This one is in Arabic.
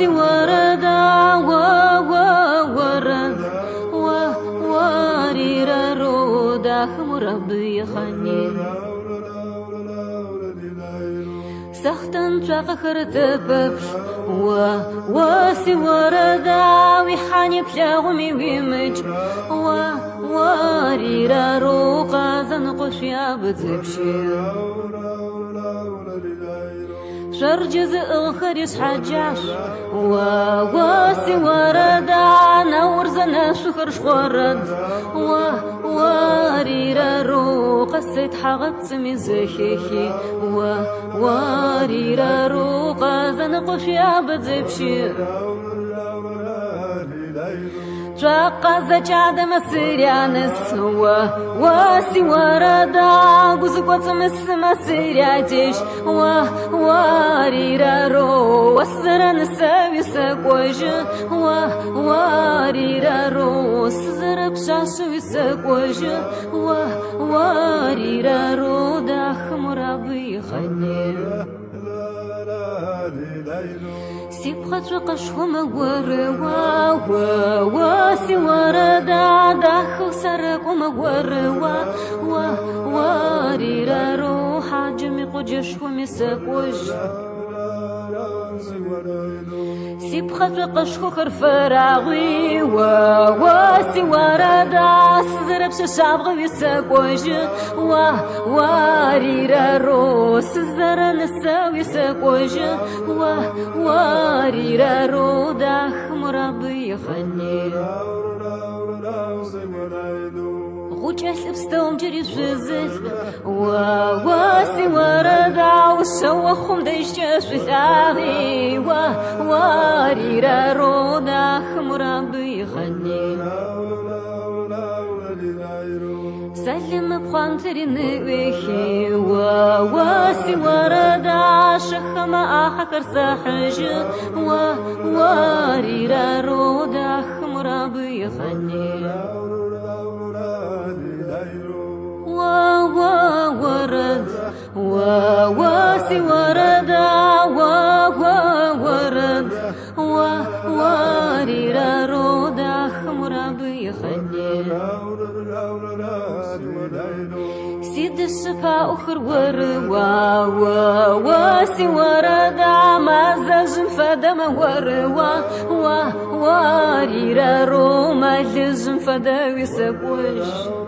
واسي ورد ورد واريرا رودا مربي خني سختن شاقخر تببش واسي وردا ويحاني بلاغمي ويمج واريرا روقا زنقش يا بتبشي شرجز الخريس حجاش واسي وردا نور زنا شخر شخورد واريرا روقا سيد حغبت مزخيخي واريرا روقا زنقش يا بتبشي شاقا زجاد مسيريانس واسي وردا قزقوت مسيرياتيش واريرا رو وسرن سوي سكوج واريرا رو سزرب شاشوي سكوج واريرا رو داخ مرابي خني سيبخت رقشهم وروا واسي وردا داخل سرقهم وروا واريرا روح عجمي قجشهم سكوج سيبخت رقشهم خرفراغي واسي وردا سزرب ششابغي سكوج واريرا رو سزرن سوي سكوج واريرا رو داخ مرابي خني غوچس بستوم جري شزل واسي وردا وشوخم ديشش ثاغي واريرا رو داخ مرابي خني سلم بخانتري نويخي واسي وردا شخم آخر ساحج واريرا رو داخ مرابي خني ورد واسي وردا ورد واريرا رو داخ مرابي خني سيد الشفا أخر وروا واسي وردا ما زجن فدم وروا واريرا رو ما لجن فداوي سكوش